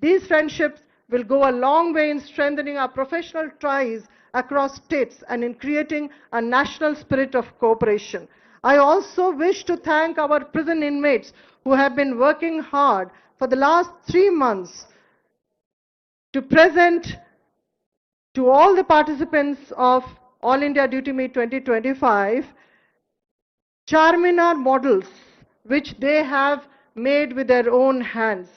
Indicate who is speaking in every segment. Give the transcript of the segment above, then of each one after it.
Speaker 1: These friendships will go a long way in strengthening our professional ties across states and in creating a national spirit of cooperation. I also wish to thank our prison inmates who have been working hard for the last 3 months to present to all the participants of All India Duty Meet 2025 Charminar models which they have made with their own hands.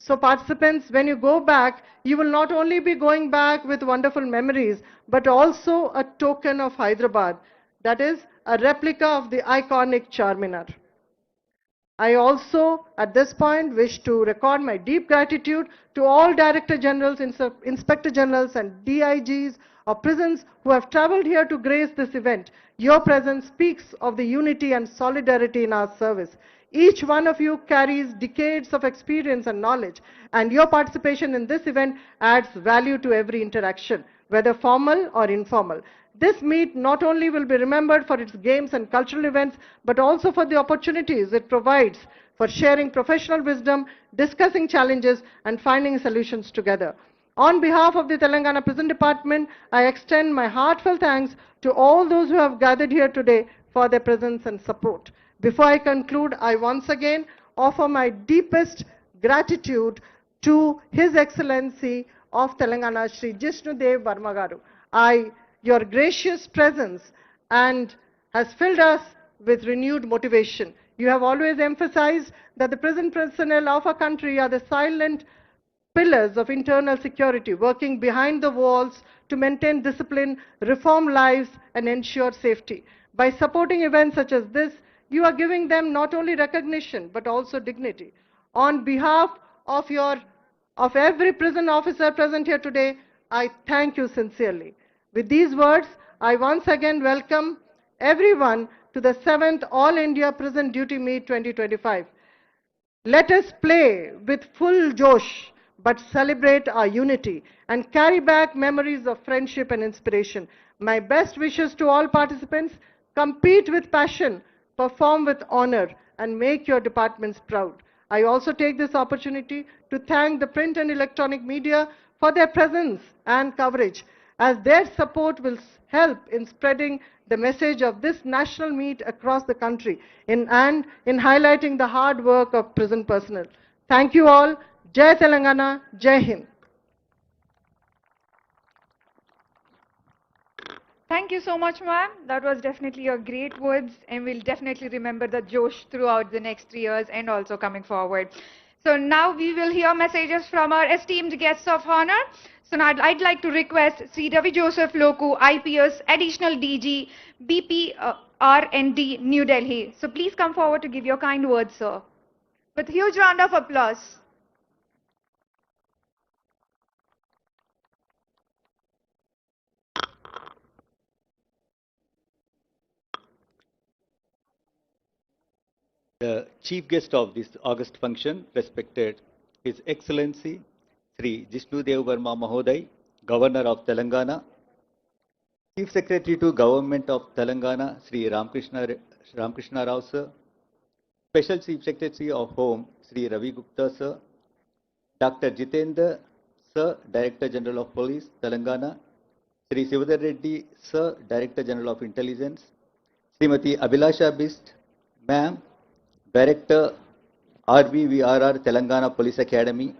Speaker 1: So participants, when you go back, you will not only be going back with wonderful memories, but also a token of Hyderabad, that is a replica of the iconic Charminar. I also, at this point, wish to record my deep gratitude to all Director Generals, Inspector Generals and DIGs of prisons who have traveled here to grace this event. Your presence speaks of the unity and solidarity in our service. Each one of you carries decades of experience and knowledge, and your participation in this event adds value to every interaction, whether formal or informal. This meet not only will be remembered for its games and cultural events, but also for the opportunities it provides for sharing professional wisdom, discussing challenges, and finding solutions together. On behalf of the Telangana Prison Department, I extend my heartfelt thanks to all those who have gathered here today for their presence and support. Before I conclude, I once again offer my deepest gratitude to His Excellency of Telangana, Shri Jishnudev Varma Garu. Your gracious presence and has filled us with renewed motivation. You have always emphasized that the prison personnel of our country are the silent pillars of internal security, working behind the walls to maintain discipline, reform lives, and ensure safety. By supporting events such as this, you are giving them not only recognition, but also dignity. On behalf of every prison officer present here today, I thank you sincerely. With these words, I once again welcome everyone to the 7th All India Prison Duty Meet 2025. Let us play with full josh, but celebrate our unity and carry back memories of friendship and inspiration. My best wishes to all participants. Compete with passion, perform with honor, and make your departments proud. I also take this opportunity to thank the print and electronic media for their presence and coverage, as their support will help in spreading the message of this national meet across the country and in highlighting the hard work of prison personnel. Thank you all. Jai Telangana, Jai Hind.
Speaker 2: Thank you so much, ma'am. That was definitely your great words, and we'll definitely remember the Josh throughout the next 3 years and also coming forward. So now we will hear messages from our esteemed guests of honor. So now I'd like to request Sri Ravi Joseph Loku, IPS, Additional DG, BP R&D, New Delhi. So please come forward to give your kind words, sir. With huge round of applause.
Speaker 3: The chief guest of this August function, respected His Excellency Sri Jishnudev Varma Mahoday, Governor of Telangana, Chief Secretary to Government of Telangana, Sri Ramkrishna Rao Sir, Special Chief Secretary of Home, Sri Ravi Gupta Sir, Dr. Jitendra Sir, Director General of Police, Telangana, Sri Sivadar Reddy Sir, Director General of Intelligence, Srimati Abhilasha Bist, Ma'am, Director RVVRR Telangana Police Academy,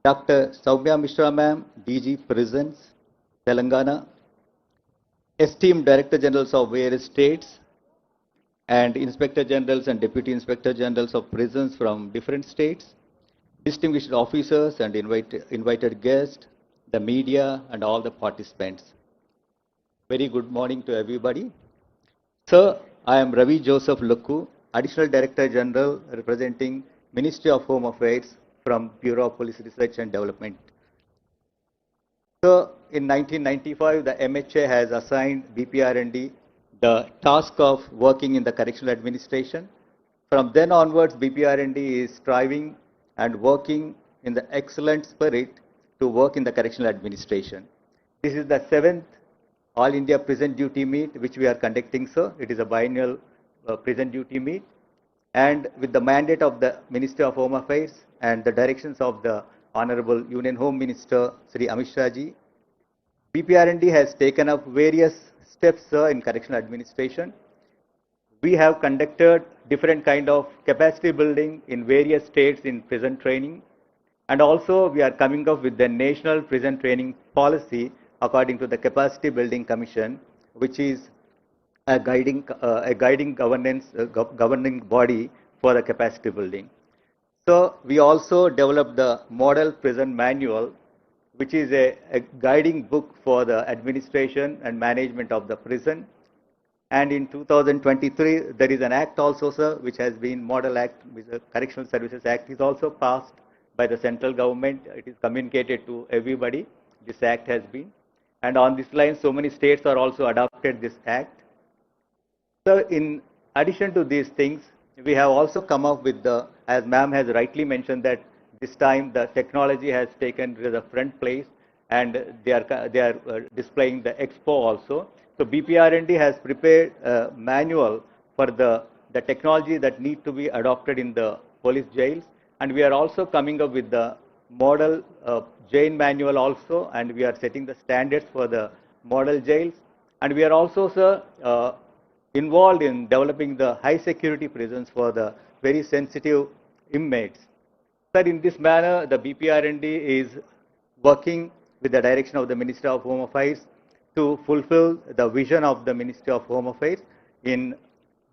Speaker 3: Dr. Saumya Mishra Ma'am, DG Prisons, Telangana, esteemed Director Generals of various states, and Inspector Generals and Deputy Inspector Generals of prisons from different states, distinguished officers and invited guests, the media, and all the participants. Very good morning to everybody. Sir, I am Ravi Joseph Loku, Additional Director General representing Ministry of Home Affairs from Bureau of Police Research and Development. So in 1995, the MHA has assigned BPR&D the task of working in the correctional administration. From then onwards, BPR&D is striving and working in the excellent spirit to work in the correctional administration. This is the 7th All India Prison Duty Meet which we are conducting, sir. It is a biennial prison duty meet, and with the mandate of the Ministry of Home Affairs and the directions of the Honorable Union Home Minister Sri Amit Shah ji. BPRND has taken up various steps, sir, in correctional administration. We have conducted different kind of capacity building in various states in prison training. And also we are coming up with the National Prison Training Policy according to the Capacity Building Commission, which is a guiding governing body for the capacity building. So we also developed the Model Prison Manual, which is a guiding book for the administration and management of the prison. And in 2023, there is an act also, sir, which has been Model Act, which the Correctional Services Act is also passed by the central government. It is communicated to everybody. This act has been. And on this line, so many states are also adopted this act. So in addition to these things, we have also come up with the, as ma'am has rightly mentioned, that this time the technology has taken the front place and they are displaying the expo also. So BPRND has prepared a manual for the technology that need to be adopted in the police jails, and we are also coming up with the model jail manual also, and we are setting the standards for the model jails, and we are also, sir, involved in developing the high security prisons for the very sensitive inmates. Sir, in this manner, the BPRND is working with the direction of the Minister of Home Affairs to fulfill the vision of the Ministry of Home Affairs in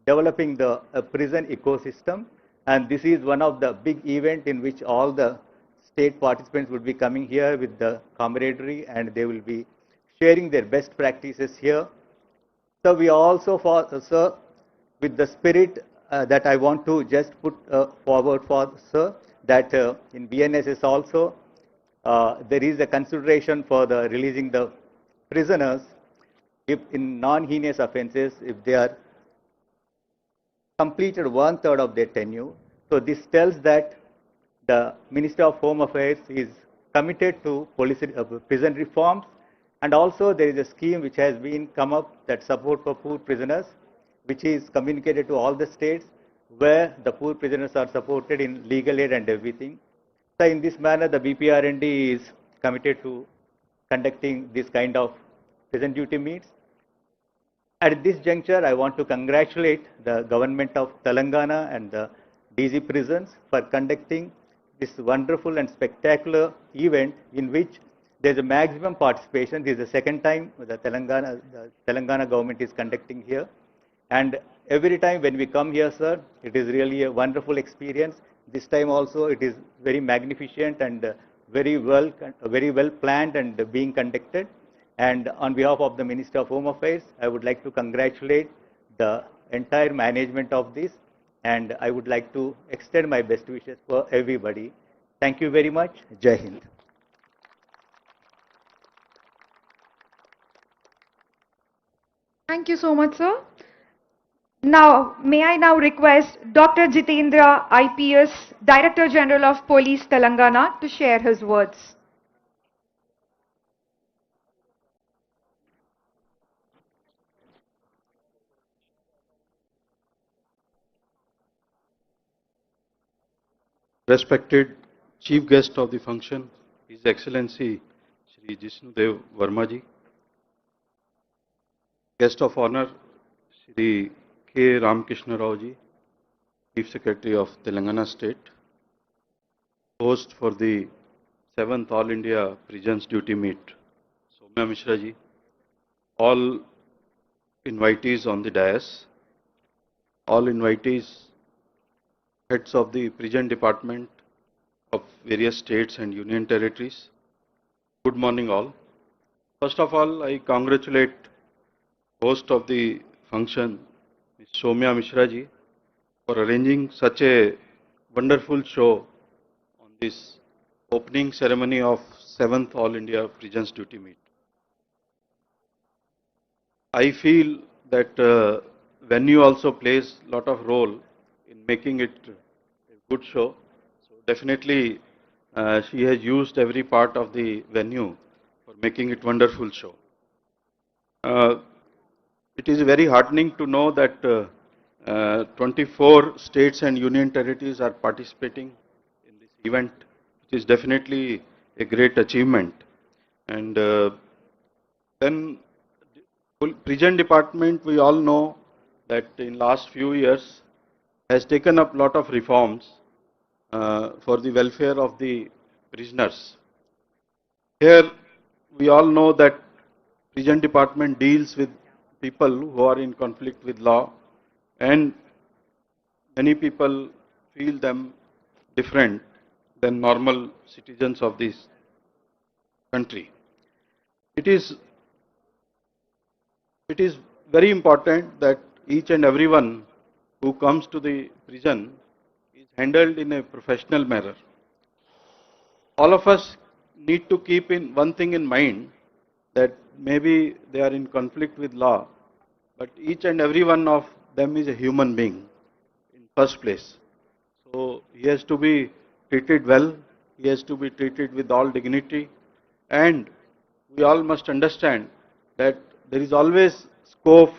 Speaker 3: developing the prison ecosystem. And this is one of the big events in which all the state participants would be coming here with the camaraderie, and they will be sharing their best practices here. So we also, sir, with the spirit that I want to just put forward for, sir, that in BNSS also, there is a consideration for the releasing the prisoners if in non-heinous offences, if they are completed 1/3 of their tenure. So this tells that the Minister of Home Affairs is committed to prison reforms. And also there is a scheme which has been come up, that support for poor prisoners, which is communicated to all the states, where the poor prisoners are supported in legal aid and everything. So in this manner, the BPRND is committed to conducting this kind of prison duty meets. At this juncture, I want to congratulate the government of Telangana and the DG prisons for conducting this wonderful and spectacular event in which there is a maximum participation. This is the second time the Telangana government is conducting here. And every time when we come here, sir, it is really a wonderful experience. This time also it is very magnificent and very well planned and being conducted. And on behalf of the Minister of Home Affairs, I would like to congratulate the entire management of this, and I would like to extend my best wishes for everybody. Thank you very much. Jai Hind.
Speaker 2: Thank you so much, sir. Now, may I now request Dr. Jitendra, IPS, Director General of Police, Telangana, to share his words.
Speaker 4: Respected Chief Guest of the function, His Excellency Shri Jishnudev Verma ji, Guest of Honor Shri K. Ramkrishna Rao ji, Chief Secretary of Telangana State, host for the 7th All India Prisons Duty Meet, Soumya Mishra ji, all invitees on the dais, all invitees, heads of the prison department of various states and union territories. Good morning all. First of all, I congratulate host of the function, Ms. Soumya Mishra ji, for arranging such a wonderful show on this opening ceremony of 7th All India Prisons Duty Meet. I feel that venue also plays a lot of role in making it a good show. So definitely she has used every part of the venue for making it wonderful show. It is very heartening to know that 24 states and union territories are participating in this event, it is definitely a great achievement. And then prison department, we all know that in last few years has taken up lot of reforms for the welfare of the prisoners. Here we all know that prison department deals with people who are in conflict with law, and many people feel them different than normal citizens of this country. It is it is very important that each and everyone who comes to the prison is handled in a professional manner. All of us need to keep in one thing in mind, that maybe they are in conflict with law, but each and every one of them is a human being in first place. So he has to be treated well, he has to be treated with all dignity, and we all must understand that there is always scope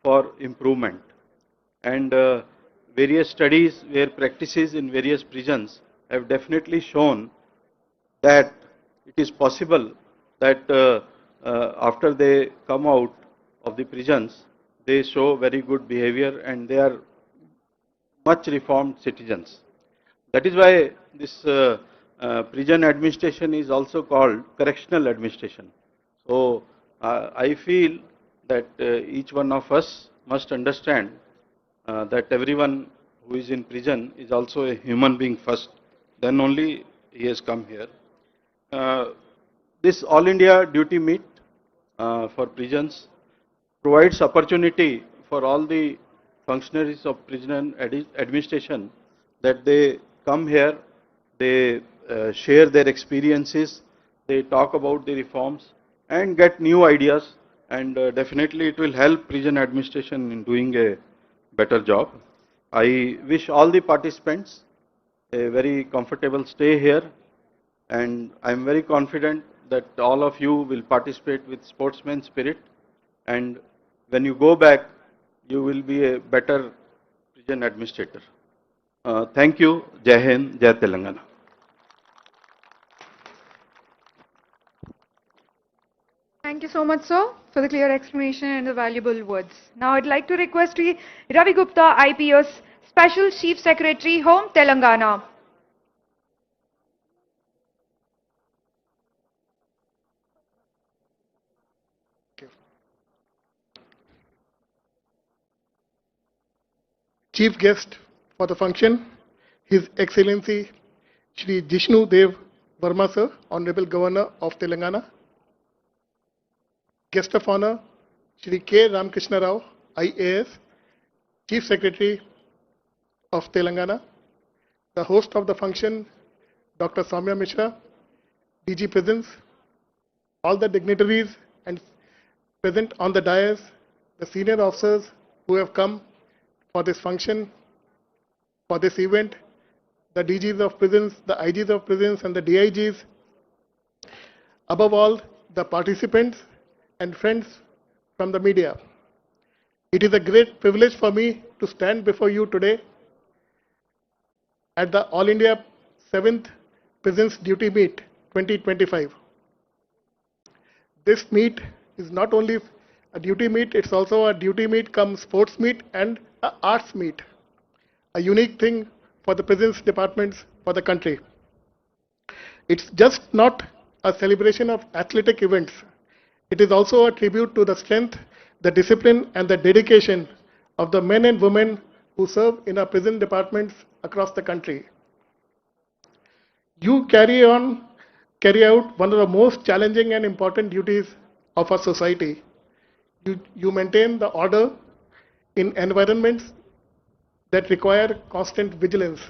Speaker 4: for improvement. And various studies where practices in various prisons have definitely shown that it is possible that after they come out of the prisons, they show very good behavior and they are much reformed citizens. That is why this prison administration is also called correctional administration. So I feel that each one of us must understand that everyone who is in prison is also a human being first, then only he has come here. Uh, this All India duty meet for prisons provides opportunity for all the functionaries of prison administration that they come here, they share their experiences, they talk about the reforms and get new ideas, and definitely it will help prison administration in doing a better job. I wish all the participants a very comfortable stay here, and I am very confident that all of you will participate with sportsman spirit, and when you go back, you will be a better prison administrator. Thank you. Jai Hind, Jai Telangana.
Speaker 2: Thank you so much, sir, for the clear explanation and the valuable words. Now I'd like to request Ravi Gupta, IPS, Special Chief Secretary, Home, Telangana.
Speaker 5: Chief guest for the function, His Excellency Shri Jishnu Dev Verma Sir, Honorable Governor of Telangana. Guest of honor, Shri K. Ramkrishna Rao, IAS, Chief Secretary of Telangana. The host of the function, Dr. Soumya Mishra, DG Prisons, all the dignitaries and present on the dais, the senior officers who have come for this function, for this event, the DGs of prisons, the IGs of prisons and the DIGs, above all, the participants and friends from the media. It is a great privilege for me to stand before you today at the All India 7th Prisons Duty Meet 2025. This meet is not only a duty meet, it's also a duty meet come sports meet and a arts meet, a unique thing for the prisons departments for the country. It's just not a celebration of athletic events. It is also a tribute to the strength, the discipline and the dedication of the men and women who serve in our prison departments across the country. You carry out one of the most challenging and important duties of our society. You maintain the order in environments that require constant vigilance.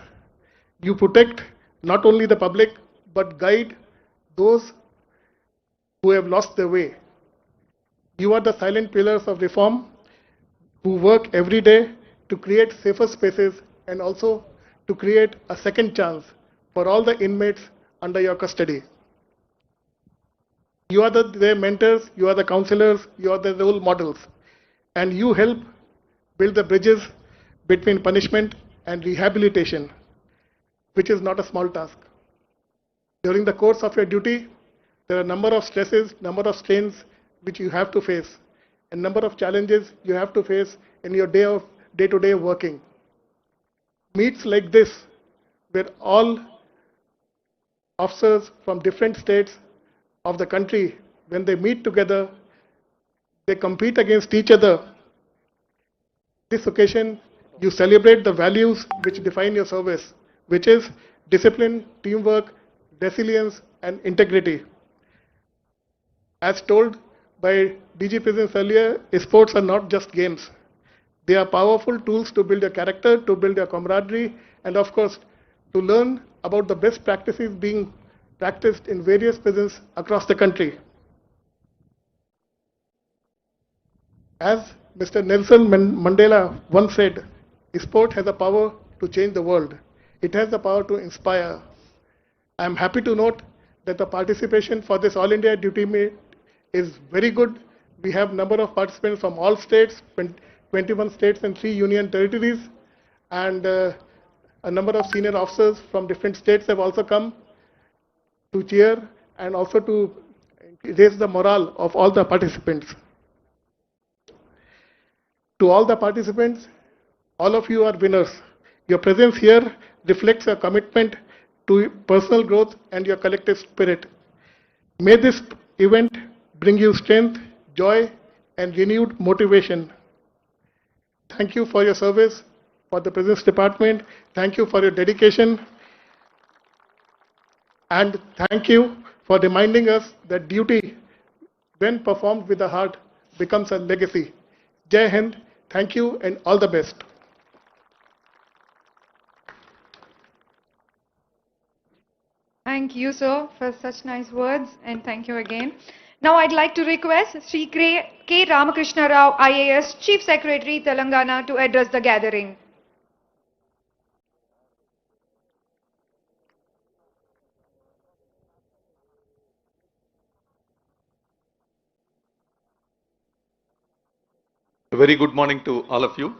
Speaker 5: You protect not only the public but guide those who have lost their way. You are the silent pillars of reform who work every day to create safer spaces and also to create a second chance for all the inmates under your custody. You are their mentors, you are the counselors, you are the role models, and you help build the bridges between punishment and rehabilitation, which is not a small task. During the course of your duty, there are a number of stresses, number of strains which you have to face, and number of challenges you have to face in your day-to-day working. Meets like this, where all officers from different states of the country, when they meet together, they compete against each other. This occasion, you celebrate the values which define your service, which is discipline, teamwork, resilience, and integrity. As told by DG Prisons earlier, sports are not just games. They are powerful tools to build your character, to build your camaraderie, and of course, to learn about the best practices being practiced in various prisons across the country. As Mr. Nelson Mandela once said, sport has the power to change the world. It has the power to inspire. I am happy to note that the participation for this All India duty meet is very good. We have number of participants from all states, 21 states and 3 union territories, and a number of senior officers from different states have also come to cheer and also to raise the morale of all the participants. To all the participants, all of you are winners. Your presence here reflects your commitment to personal growth and your collective spirit. May this event bring you strength, joy, and renewed motivation. Thank you for your service for the Prisons Department. Thank you for your dedication. And thank you for reminding us that duty, when performed with the heart, becomes a legacy. Jai Hind, thank you and all the best.
Speaker 2: Thank you, sir, for such nice words, and thank you again. Now I'd like to request Sri K. Ramakrishna Rao, IAS, Chief Secretary, Telangana, to address the gathering.
Speaker 6: A very good morning to all of you.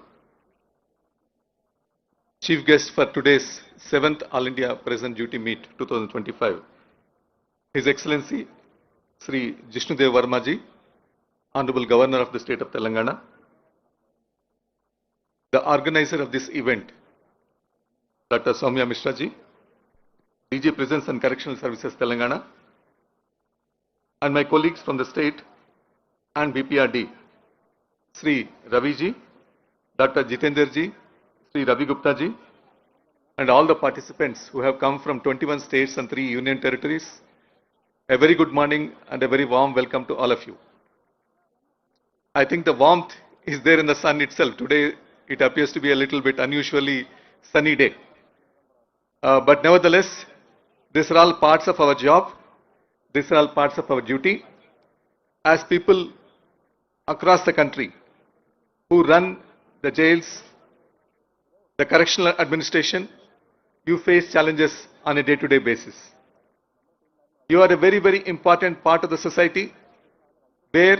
Speaker 6: Chief guest for today's 7th All India Present Duty Meet 2025, His Excellency Sri Jishnudev Varmaji, Honorable Governor of the State of Telangana, the organizer of this event, Dr. Soumya Mishra ji, DG Prisons and Correctional Services Telangana, and my colleagues from the state and BPRD, Sri Ravi ji, Dr. Jitender ji, Sri Ravi Gupta ji, and all the participants who have come from 21 states and 3 union territories. A very good morning and a very warm welcome to all of you. I think the warmth is there in the sun itself. Today it appears to be a little bit unusually sunny day. But nevertheless, these are all parts of our job. These are all parts of our duty. As people across the country who run the jails, the correctional administration, you face challenges on a day-to-day basis. You are a very, very important part of the society where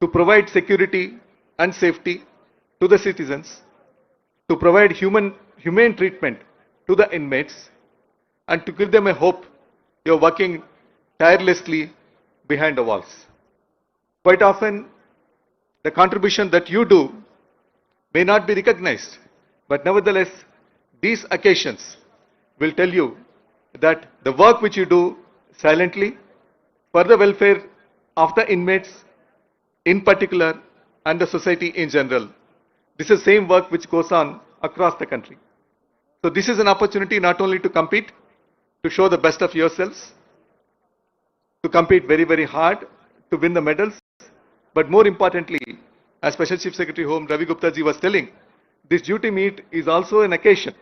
Speaker 6: to provide security and safety to the citizens, to provide humane treatment to the inmates, and to give them a hope, you are working tirelessly behind the walls. Quite often, the contribution that you do may not be recognized, but nevertheless, these occasions will tell you that the work which you do silently for the welfare of the inmates in particular and the society in general, this is the same work which goes on across the country. So this is an opportunity not only to compete, to show the best of yourselves, to compete very, very hard, to win the medals, but more importantly, as Special Chief Secretary Home Ravi Gupta ji was telling, this duty meet is also an occasion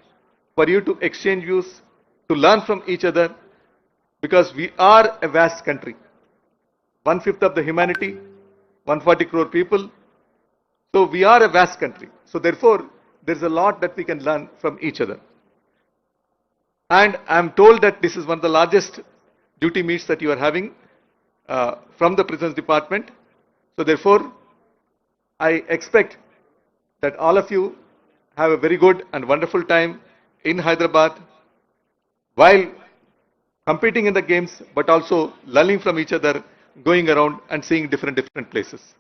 Speaker 6: for you to exchange views, to learn from each other, because we are a vast country. 1/5 of the humanity, 140 crore people. So we are a vast country. So therefore, there's a lot that we can learn from each other. And I'm told that this is one of the largest duty meets that you are having from the Prisons Department. So therefore, I expect that all of you have a very good and wonderful time in Hyderabad. while competing in the games, but also learning from each other, going around and seeing different places.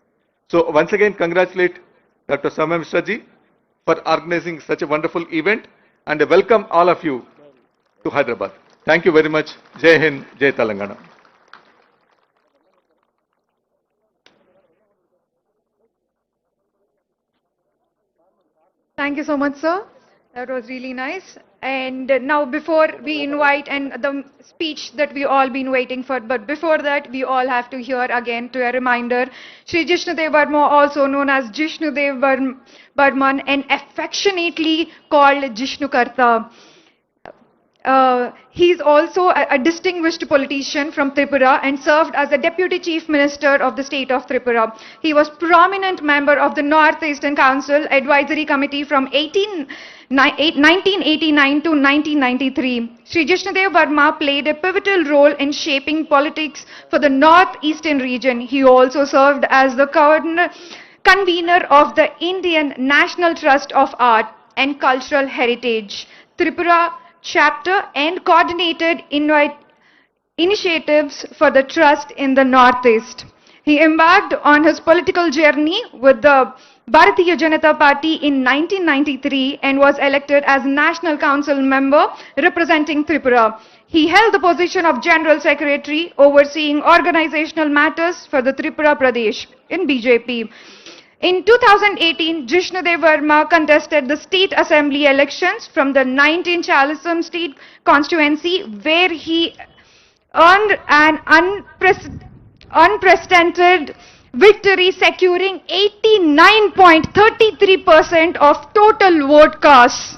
Speaker 6: So once again, congratulate Dr. Samya Mishra ji for organizing such a wonderful event, and I welcome all of you to Hyderabad. Thank you very much. Jai Hind, Jai Telangana.
Speaker 2: Thank you so much, sir. That was really nice. And now, before we invite and the speech that we all been waiting for, but before that, we all have to hear again to a reminder, Shri Jishnudev Varma, also known as Jishnudev Varman, and affectionately called Jishnukarta. He is also a distinguished politician from Tripura and served as the Deputy Chief Minister of the state of Tripura. He was prominent member of the North Eastern Council Advisory Committee from 1989 to 1993. Sri Jishnudev Varma played a pivotal role in shaping politics for the North Eastern region. He also served as the convener of the Indian National Trust of Art and Cultural Heritage, Tripura chapter, and coordinated initiatives for the trust in the Northeast. He embarked on his political journey with the Bharatiya Janata Party in 1993 and was elected as National Council member representing Tripura. He held the position of General Secretary overseeing organizational matters for the Tripura Pradesh in BJP. In 2018, Jishnudev Varma contested the state assembly elections from the 19 Chalisam state constituency, where he earned an unprecedented victory, securing 89.33% of total vote cast.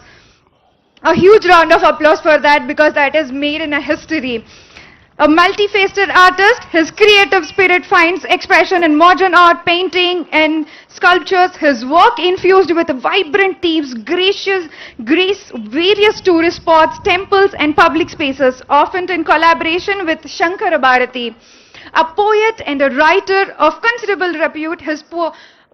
Speaker 2: A huge round of applause for that, because that is made in a history. A multifaceted artist, his creative spirit finds expression in modern art, painting and sculptures. His work infused with vibrant themes, grace various tourist spots, temples and public spaces, often in collaboration with Shankara Bharati. A poet and a writer of considerable repute, his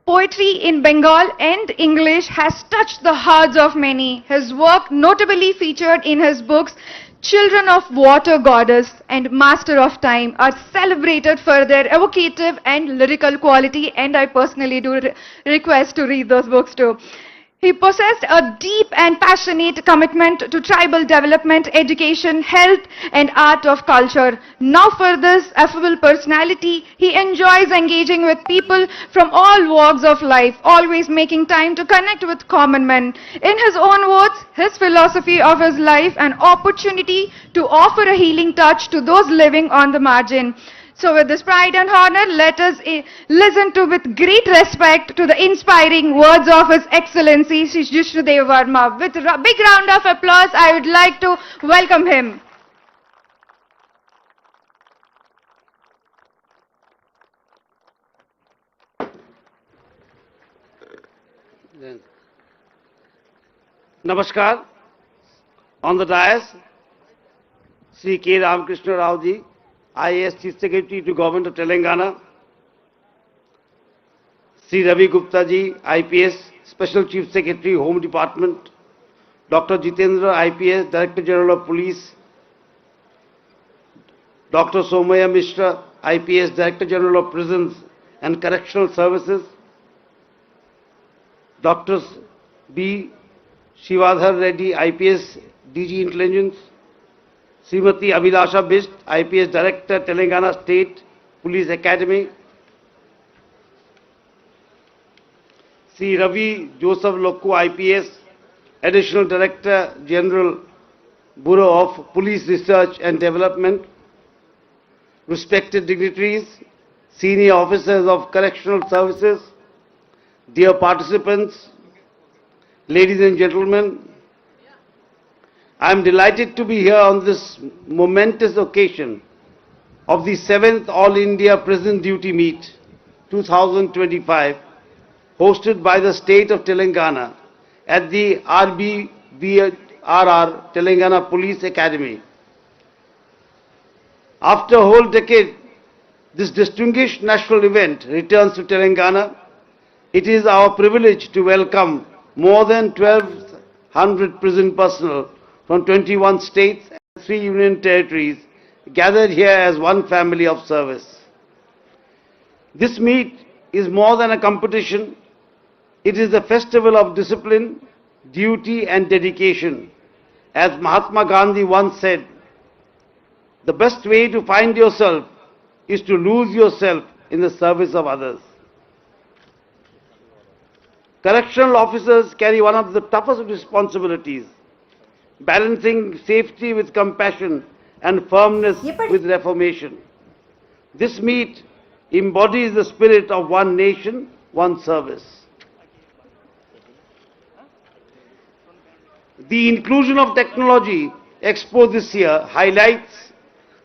Speaker 2: poetry in Bengal and English has touched the hearts of many. His work notably featured in his books Children of Water Goddess and Master of Time are celebrated for their evocative and lyrical quality, and I personally do request to read those books too. He possessed a deep and passionate commitment to tribal development, education, health and art of culture. Now for this affable personality, he enjoys engaging with people from all walks of life, always making time to connect with common men. In his own words, his philosophy of his life, an opportunity to offer a healing touch to those living on the margin. So with this pride and honor, let us listen to with great respect to the inspiring words of His Excellency Shri Jishnudev Varma. With a big round of applause, I would like to welcome him.
Speaker 7: Namaskar. On the dais, Sri K. Ramkrishna Rao ji, IAS Chief Secretary to Government of Telangana, Sri Ravi Gupta ji, IPS Special Chief Secretary, Home Department, Dr. Jitendra, IPS Director General of Police, Dr. Somaya Mishra, IPS Director General of Prisons and Correctional Services, Dr. B. Shivadhar Reddy, IPS DG Intelligence, Srimati Abhilasha Bist, IPS Director, Telangana State Police Academy, Sri Ravi Joseph Lokku, IPS Additional Director General, Bureau of Police Research and Development, respected dignitaries, senior officers of correctional services, dear participants, ladies and gentlemen, I am delighted to be here on this momentous occasion of the 7th All India Prison Duty Meet 2025, hosted by the state of Telangana at the RBVRR Telangana Police Academy. After a whole decade, this distinguished national event returns to Telangana. It is our privilege to welcome more than 1,200 prison personnel from 21 states and three union territories gathered here as one family of service. This meet is more than a competition. It is a festival of discipline, duty and dedication. As Mahatma Gandhi once said, the best way to find yourself is to lose yourself in the service of others. Correctional officers carry one of the toughest responsibilities, balancing safety with compassion and firmness with reformation. This meet embodies the spirit of one nation, one service. The inclusion of technology expo this year highlights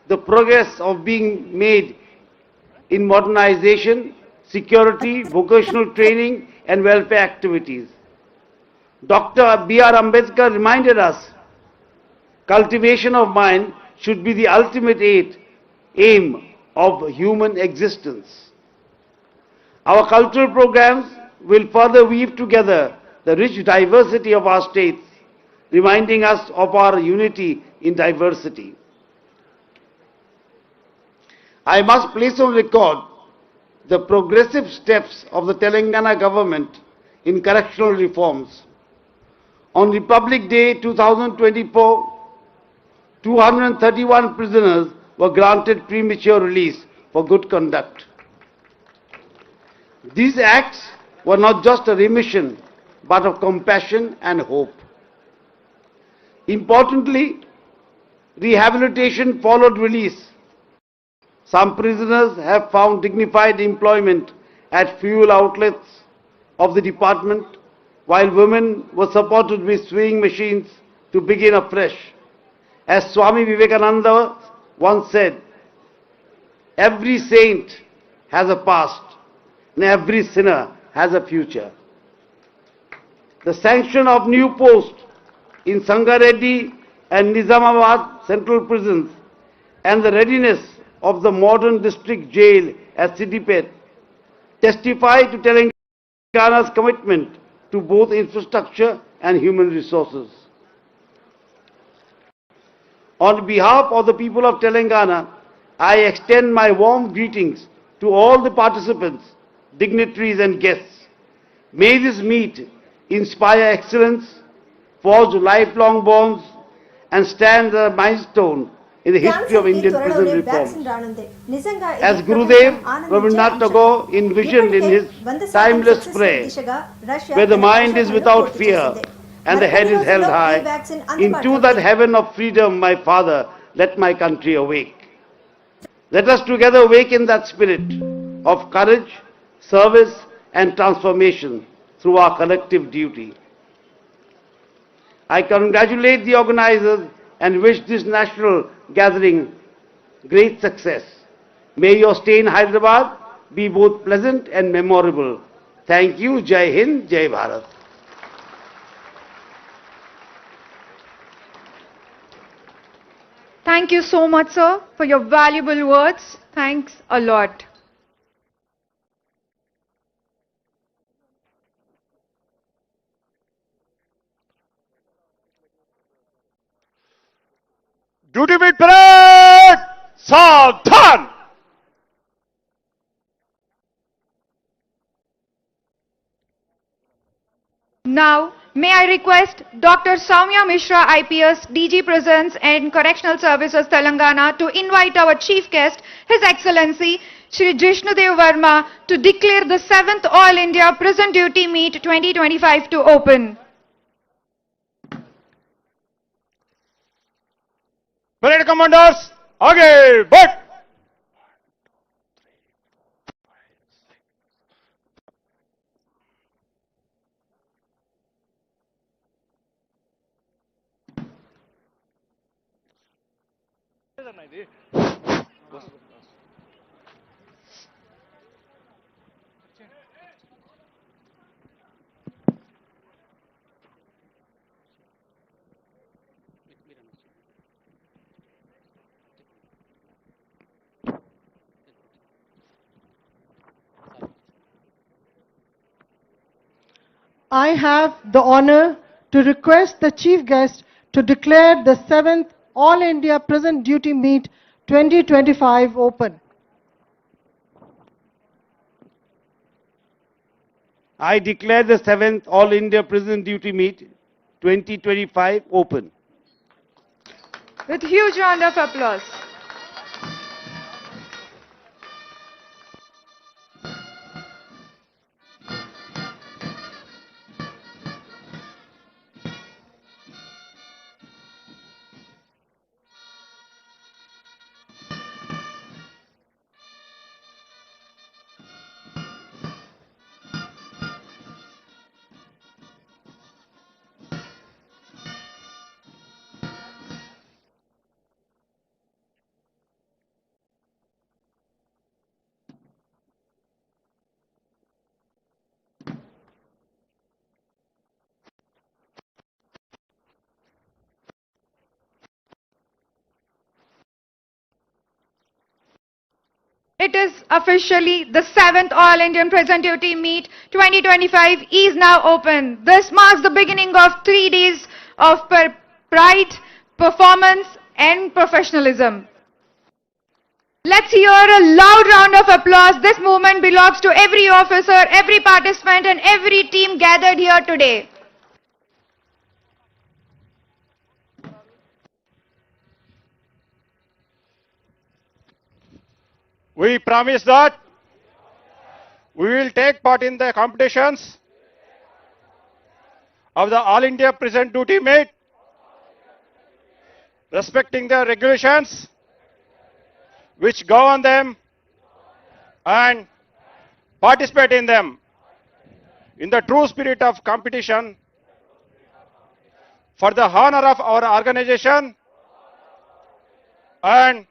Speaker 7: the progress of being made in modernization, security, vocational training and welfare activities. Dr. B.R. Ambedkar reminded us, cultivation of mind should be the ultimate aim of human existence. Our cultural programs will further weave together the rich diversity of our states, reminding us of our unity in diversity. I must place on record the progressive steps of the Telangana government in correctional reforms. On Republic Day 2024, 231 prisoners were granted premature release for good conduct. These acts were not just a remission, but of compassion and hope. Importantly, rehabilitation followed release. Some prisoners have found dignified employment at fuel outlets of the department, while women were supported with sewing machines to begin afresh. As Swami Vivekananda once said, every saint has a past and every sinner has a future. The sanction of new posts in Sangareddy and Nizamabad central prisons and the readiness of the modern district jail at Siddipet testify to Telangana's commitment to both infrastructure and human resources. On behalf of the people of Telangana, I extend my warm greetings to all the participants, dignitaries and guests. May this meet inspire excellence, forge lifelong bonds and stand as a milestone in the history of Indian prison reform. As Gurudev Rabindranath Tagore envisioned in his timeless prayer, where the mind is without fear and the head is held high, into that heaven of freedom, my Father, let my country awake. Let us together awaken that spirit of courage, service and transformation through our collective duty. I congratulate the organizers and wish this national gathering great success. May your stay in Hyderabad be both pleasant and memorable. Thank you. Jai Hind, Jai Bharat.
Speaker 2: Thank you so much, sir, for your valuable words. Thanks a lot.
Speaker 8: Duty beat parade सावधान.
Speaker 2: Now, may I request Dr. Soumya Mishra, IPS, DG Prisons and Correctional Services, Telangana, to invite our chief guest, His Excellency Shri Jishnudev Verma, to declare the 7th All India Prison Duty Meet 2025 to open.
Speaker 8: Parade commanders आगे बढ़.
Speaker 1: I have the honor to request the chief guest to declare the 7th All India Prison Duty Meet 2025 open.
Speaker 7: I declare the 7th All India Prison Duty Meet 2025 open.
Speaker 2: With huge round of applause. It is officially the 7th All Indian Prison Duty Meet 2025 is now open. This marks the beginning of 3 days of pride, performance and professionalism. Let's hear a loud round of applause. This movement belongs to every officer, every participant and every team gathered here today.
Speaker 8: We promise that we will take part in the competitions of the All India Prison Duty Meet, respecting the regulations which govern them and participate in them in the true spirit of competition for the honor of our organization and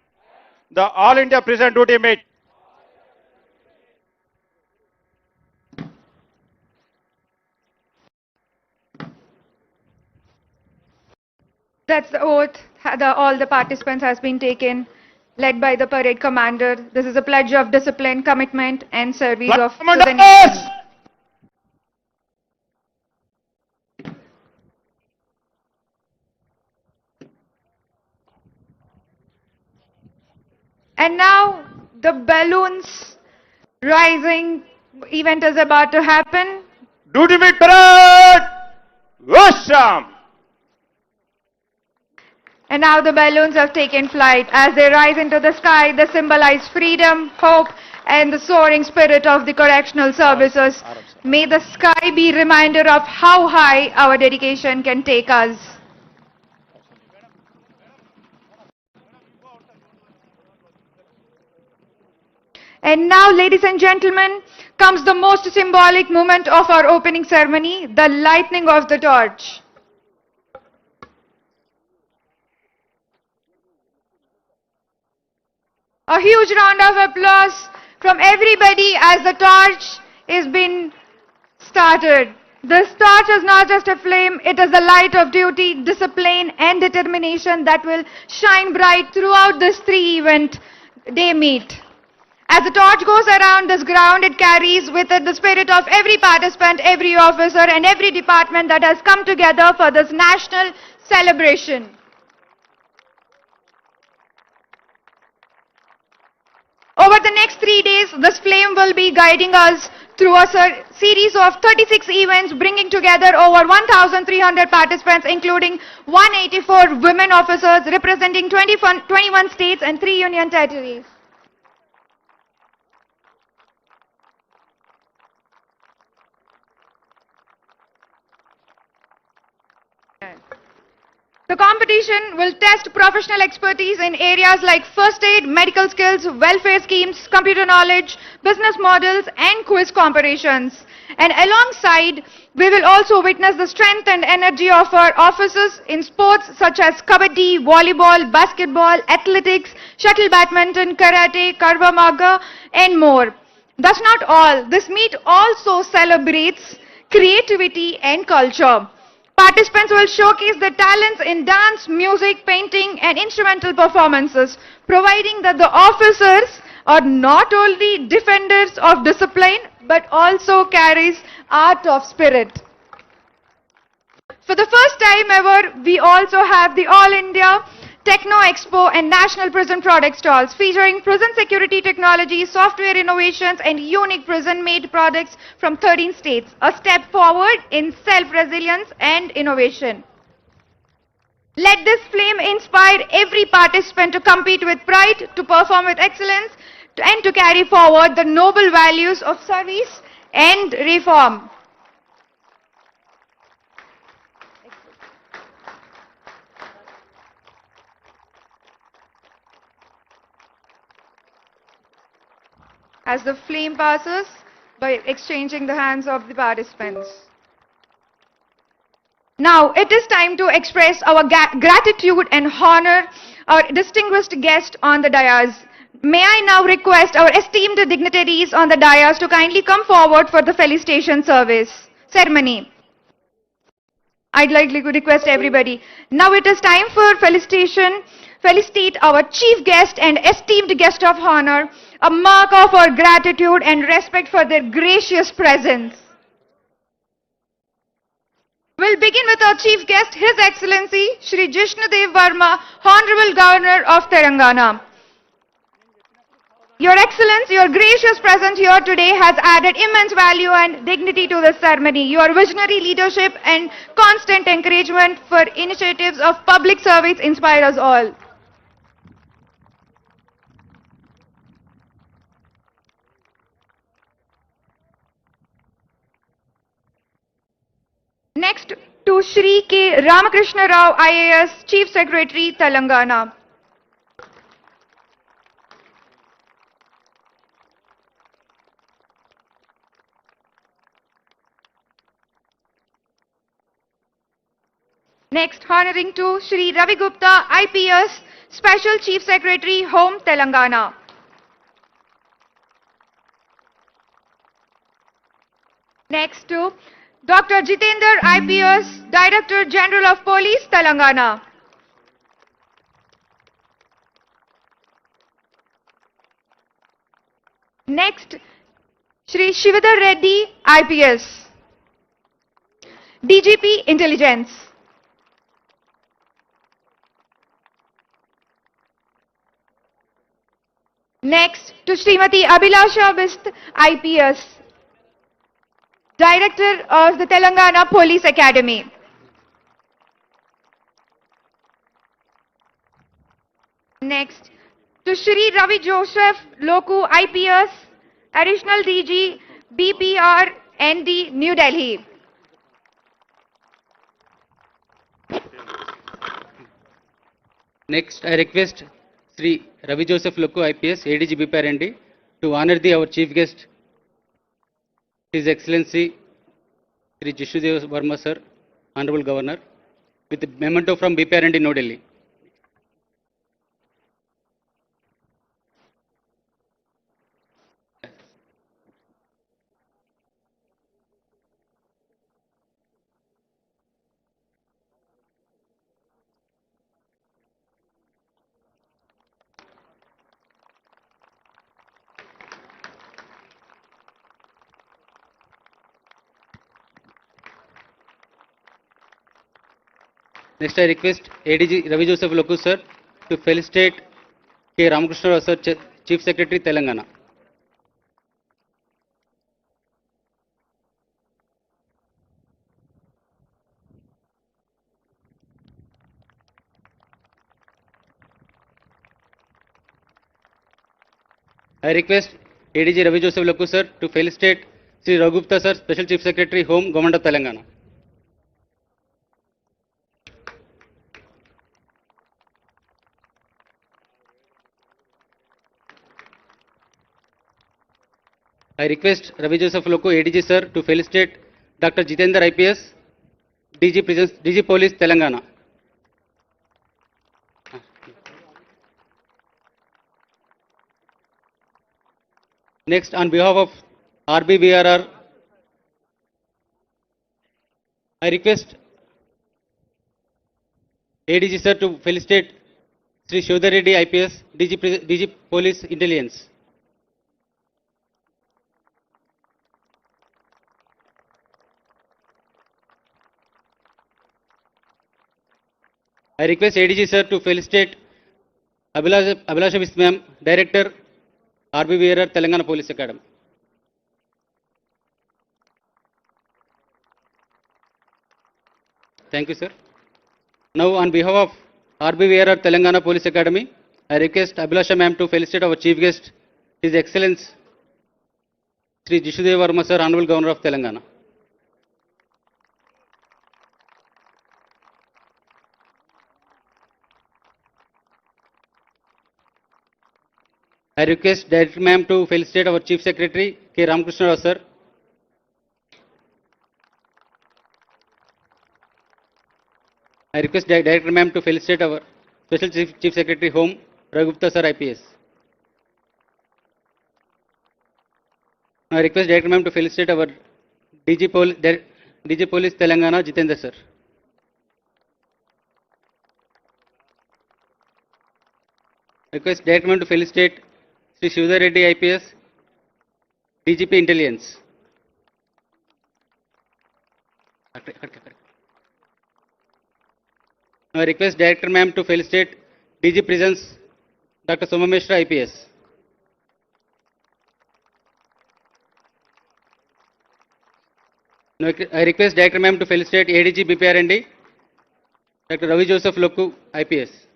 Speaker 8: the All India Prison Duty Meet.
Speaker 2: That's the oath. All the participants has been taken, led by the parade commander. This is a pledge of discipline, commitment, and service to the nation. And now the balloons rising event is about to happen.
Speaker 8: Duty Meet Parade! Awesome!
Speaker 2: And now the balloons have taken flight. As they rise into the sky, they symbolize freedom, hope, and the soaring spirit of the correctional services. May the sky be a reminder of how high our dedication can take us. And now, ladies and gentlemen, comes the most symbolic moment of our opening ceremony, the lighting of the torch. A huge round of applause from everybody as the torch is being started. This torch is not just a flame, it is the light of duty, discipline and determination that will shine bright throughout this 3-event day meet. As the torch goes around this ground, it carries with it the spirit of every participant, every officer and every department that has come together for this national celebration. Over the next 3 days, this flame will be guiding us through a series of 36 events, bringing together over 1,300 participants, including 184 women officers representing 21 states and 3 union territories. The competition will test professional expertise in areas like first aid, medical skills, welfare schemes, computer knowledge, business models, and quiz competitions. And alongside, we will also witness the strength and energy of our officers in sports such as kabaddi, volleyball, basketball, athletics, shuttle badminton, karate, karva maga, and more. That's not all. This meet also celebrates creativity and culture. Participants will showcase their talents in dance, music, painting and instrumental performances, providing that the officers are not only defenders of discipline but also carries art of spirit. For the first time ever, we also have the All India Techno Expo, and National Prison Product stalls featuring prison security technology, software innovations, and unique prison-made products from 13 states. A step forward in self-resilience and innovation. Let this flame inspire every participant to compete with pride, to perform with excellence, and to carry forward the noble values of service and reform. As the flame passes, by exchanging the hands of the participants. Now, it is time to express our gratitude and honor our distinguished guest on the dais. May I now request our esteemed dignitaries on the dais to kindly come forward for the felicitation ceremony. I'd like to request everybody. Now it is time for felicitate our chief guest and esteemed guest of honor, a mark of our gratitude and respect for their gracious presence. We'll begin with our chief guest, His Excellency Shri Jishnudev Verma, Honorable Governor of Telangana. Your Excellence, your gracious presence here today has added immense value and dignity to this ceremony. Your visionary leadership and constant encouragement for initiatives of public service inspire us all. Next to Shri K. Ramakrishna Rao, IAS, Chief Secretary, Telangana. Next, honoring to Shri Ravi Gupta, IPS, Special Chief Secretary, Home, Telangana. Next to Dr. Jitendra, IPS, Director General of Police, Telangana. Next, Shri Shivadhar Reddy, IPS, DGP Intelligence. Next, to Srimati Abhilasha Bist, IPS, Director of the Telangana Police Academy. Next, to Shri Ravi Joseph Loku, IPS, Additional DG, BPR, ND, New Delhi.
Speaker 9: Next, I request Sri Ravi Joseph Lokku, IPS, ADG BPR ND, to honor our chief guest, His Excellency Sri Jishnudev Verma Sir, Honorable Governor, with a memento from BPR ND, New Delhi. Next, I request ADG Ravi Joseph Lokku Sir to felicitate K. Ramakrishna Rao Sir, Chief Secretary, Telangana. I request ADG Ravi Joseph Lokku Sir to felicitate Sri Ravi Gupta Sir, Special Chief Secretary, Home, Government of Telangana. I request Ravi Joseph Lokku, ADG Sir, to felicitate Dr. Jitendra, IPS, DG Police, Telangana. Next, on behalf of RBVRR, I request ADG Sir to felicitate Sri Shivadhar Reddy, IPS, DG Police Intelligence. I request ADG sir to felicitate Abhilasha Biswa ma'am, Director, RBVR Telangana Police Academy. Thank you, sir. Now, on behalf of RBVR Telangana Police Academy, I request Abhilasha ma'am to felicitate our Chief Guest, His Excellence Sri Jishudev Varma sir, Honorable Governor of Telangana. I request Director ma'am to felicitate our Chief Secretary K. Ramakrishna Rao sir. I request Director ma'am to felicitate our Special Chief Secretary Home Raghupta sir IPS. I request Director ma'am to felicitate our DG Police Telangana Jitendra sir. Request Director ma'am to felicitate Sri Shivdar Reddy IPS, DGP Intelligence. I request Director ma'am to felicitate DG Prisons, Dr. Somameshra IPS. Now, I request Director ma'am to felicitate ADG BPRND, Dr. Ravi Joseph Lokku IPS.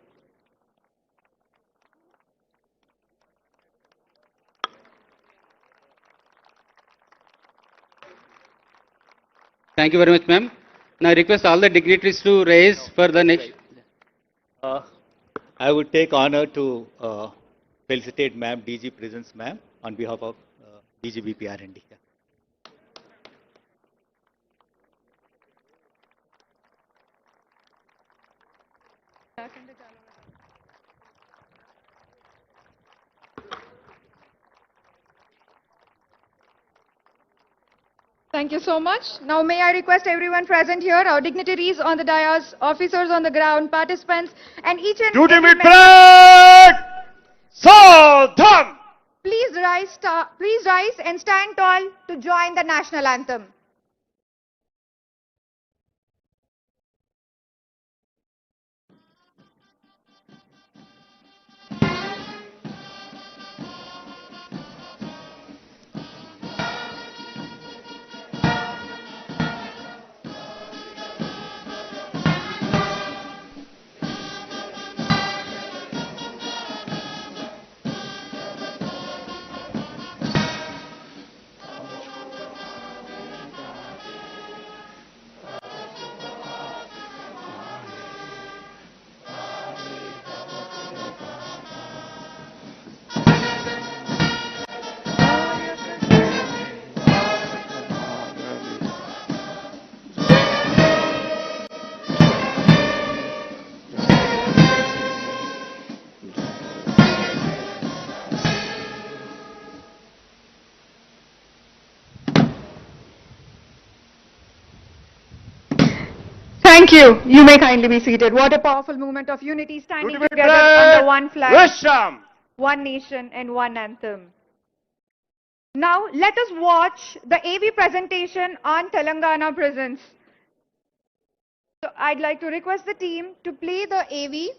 Speaker 9: Thank you very much, ma'am. Now I request all the dignitaries to raise for the next.
Speaker 3: I would take honor to felicitate Ma'am DG Prisons Ma'am on behalf of DG BPRND. Yeah.
Speaker 2: Thank you so much. Now may I request everyone present here, our dignitaries on the dais, officers on the ground, participants, and each and
Speaker 8: Duty
Speaker 2: every
Speaker 8: with
Speaker 2: member,
Speaker 8: break! Sadhan!
Speaker 2: please rise and stand tall to join the national anthem. Thank you. You may kindly be seated. What a powerful movement of unity standing
Speaker 8: Duty with
Speaker 2: together
Speaker 8: break!
Speaker 2: under one flag,
Speaker 8: Visham!
Speaker 2: one nation and one anthem. Now let us watch the AV presentation on Telangana prisons. So I'd like to request the team to play the AV.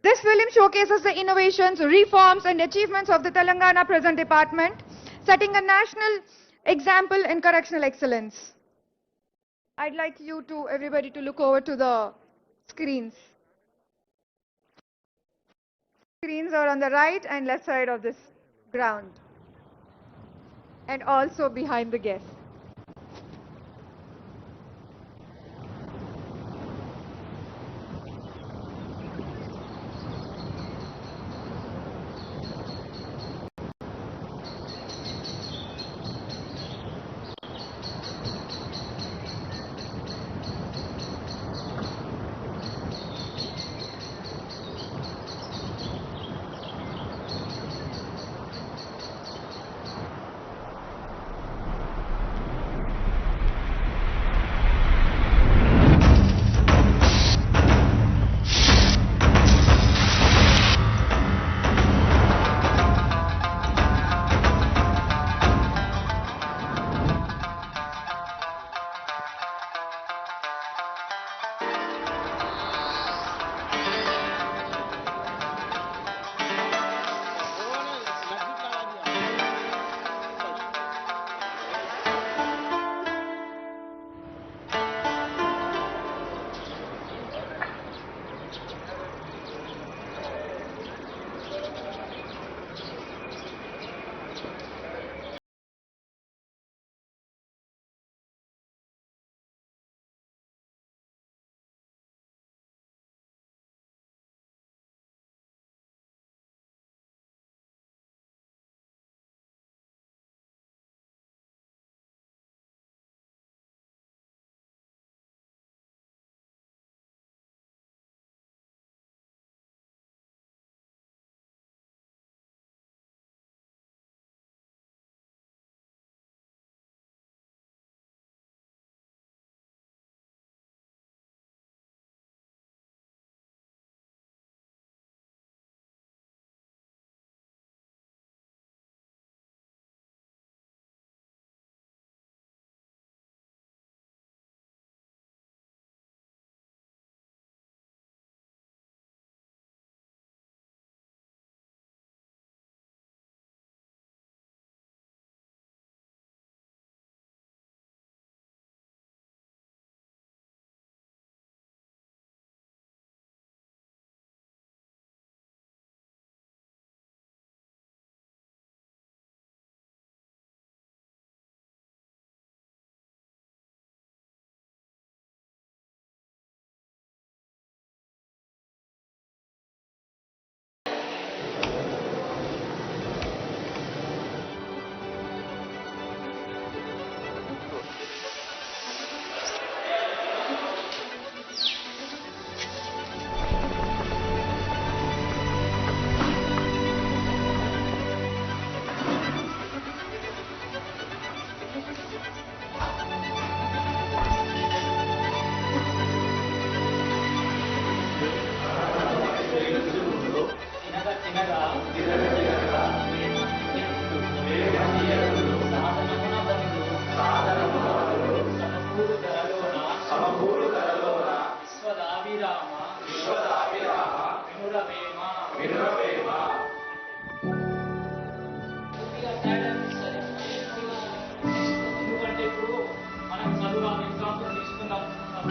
Speaker 2: This film showcases the innovations, reforms and achievements of the Telangana Prison Department, setting a national example in correctional excellence. I'd like you to, everybody, to look over to the screens. Screens are on the right and left side of this ground, and also behind the guests.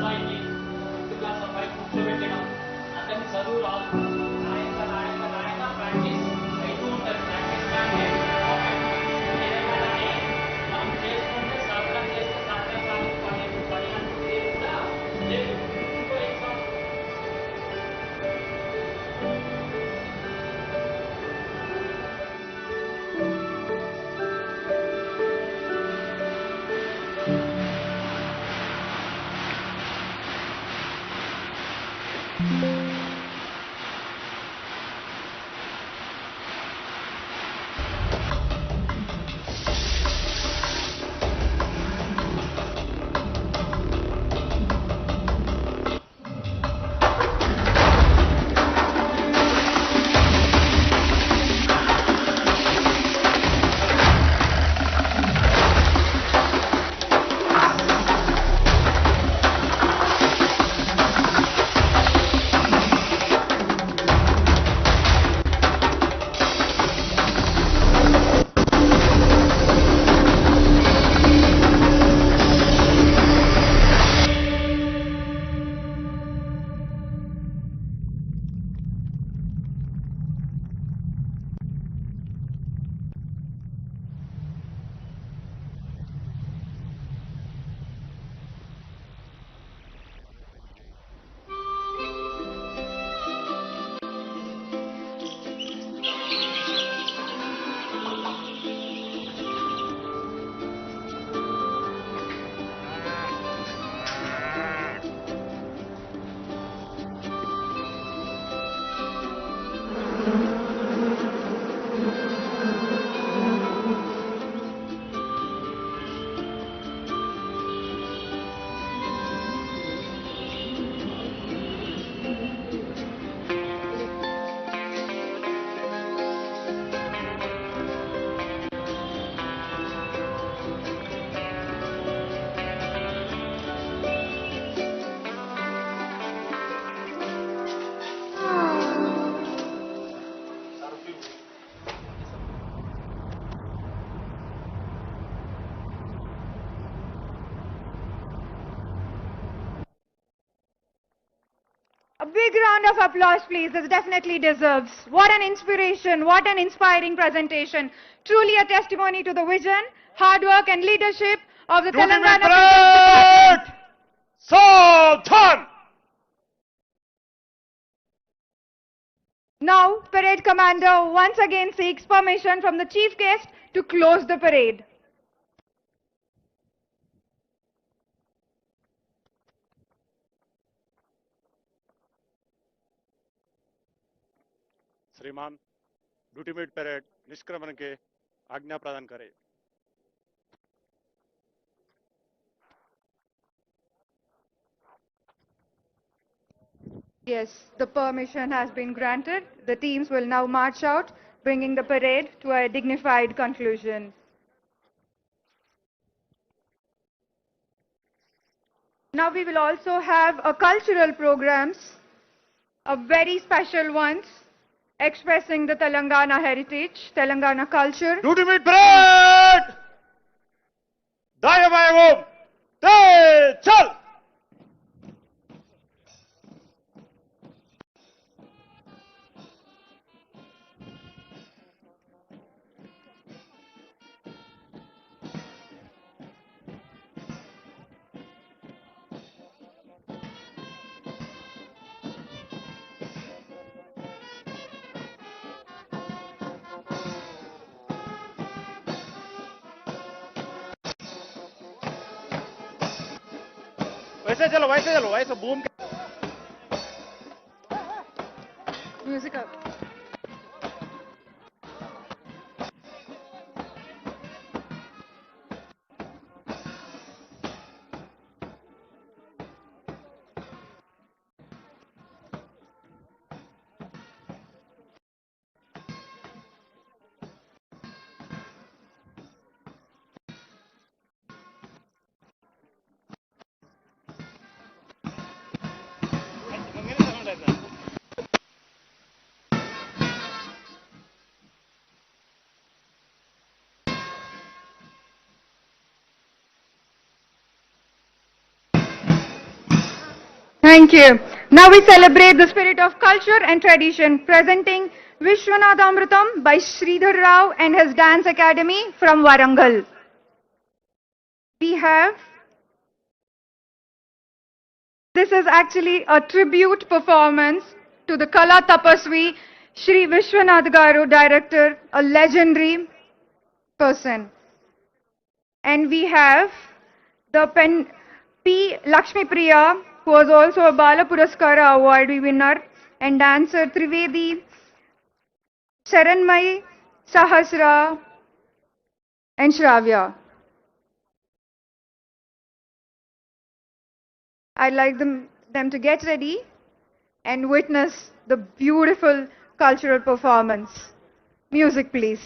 Speaker 10: అబ్బాయిని fifth class అబ్బాయి కూర్చోబెట్టడం, అతన్ని చదువు రాదు, నాయన practice అవుతూ ఉంటుంది. Practice ఏదైనా కానీ మనం చేసుకుంటే సాధన చేస్తే సాధన కాదు, పని అంటే కూడా లేదు. ఇంకో example
Speaker 2: A big round of applause, please. This definitely deserves. What an inspiration, what an inspiring presentation. Truly a testimony to the vision, hard work and leadership of the Telangana Defense Department.
Speaker 8: Sultan!
Speaker 2: Now, parade commander once again seeks permission from the chief guest to close the parade.
Speaker 8: श्रीमान duty meet parade निष्क्रमण के आज्ञा प्रदान करें.
Speaker 2: Yes, the permission has been granted. The teams will now march out, bringing the parade to a dignified conclusion. Now we will also have a cultural programs, a very special ones, expressing the Telangana heritage, Telangana culture.
Speaker 8: Duty meet parade दाया बाया ते चल. वैसे चलो वैसे boom.
Speaker 2: Music up. Thank you. Now we celebrate the spirit of culture and tradition, presenting Vishwanath Amrutam by Sridhar Rao and his dance academy from Warangal. This is actually a tribute performance to the Kala Tapasvi Shri Vishwanath Garu, director, a legendary person. And we have the P. Lakshmi Priya, who was also a Bala Puraskara award winner, and dancer Trivedi, Sharanmay, Sahasra, and Shravya. I'd like them to get ready and witness the beautiful cultural performance. Music, please.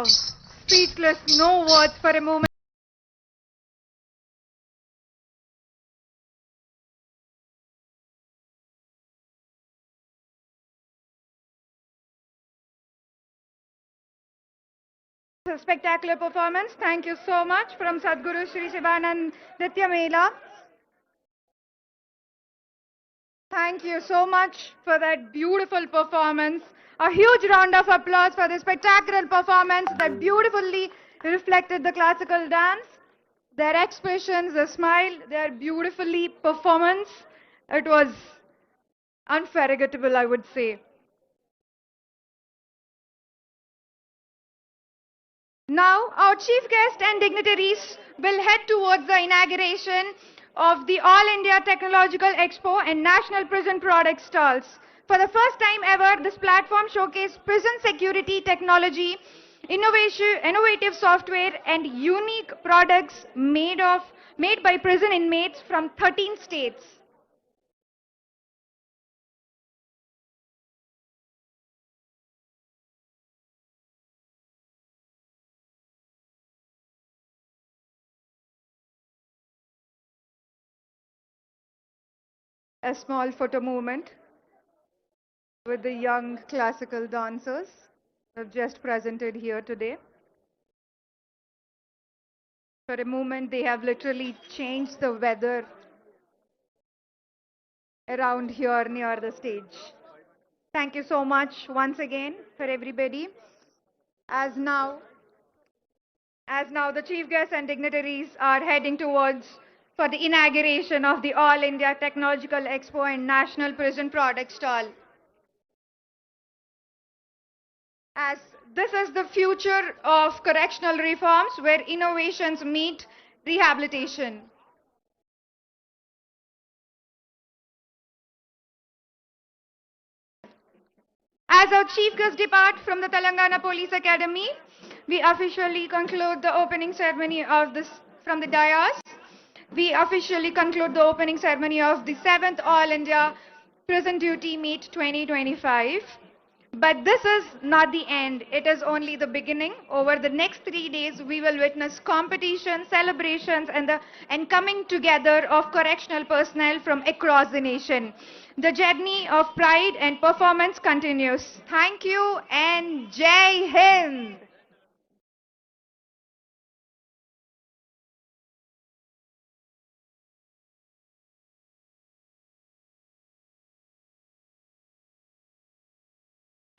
Speaker 2: Speechless, no words for a moment. A spectacular performance. Thank you so much from Sadhguru Sri Shivanand Nitya Mela. Thank you so much for that beautiful performance. A huge round of applause for the spectacular performance that beautifully reflected the classical dance. Their expressions, their smile, their beautifully performance. It was unforgettable, I would say. Now, our chief guest and dignitaries will head towards the inauguration of the All India Technological Expo and National Prison Product stalls. For the first time ever, this platform showcased prison security technology, innovative software, and unique products made by prison inmates from 13 states. A small photo movement with the young classical dancers who have just presented here today. For a moment, they have literally changed the weather around here near the stage. Thank you so much once again for everybody. As now, the chief guests and dignitaries are heading towards for the inauguration of the All India Technological Expo and National Prison Product Stall. As this is the future of correctional reforms where innovations meet rehabilitation. As our chief guests depart from the Telangana Police Academy, we officially conclude the opening ceremony of this from the dais. We officially conclude the opening ceremony of the 7th All India Prison Duty Meet 2025. But this is not the end. It is only the beginning. Over the next 3 days, we will witness competitions, celebrations, and coming together of correctional personnel from across the nation. The journey of pride and performance continues. Thank you and Jai Hind.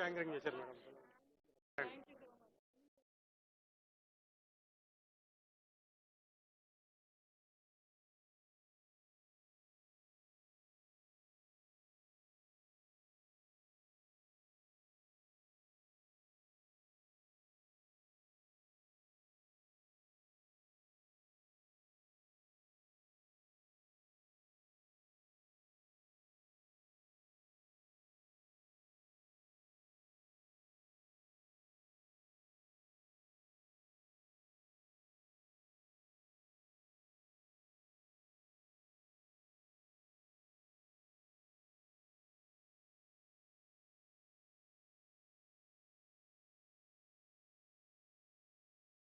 Speaker 8: Anchoring చేశారు madam.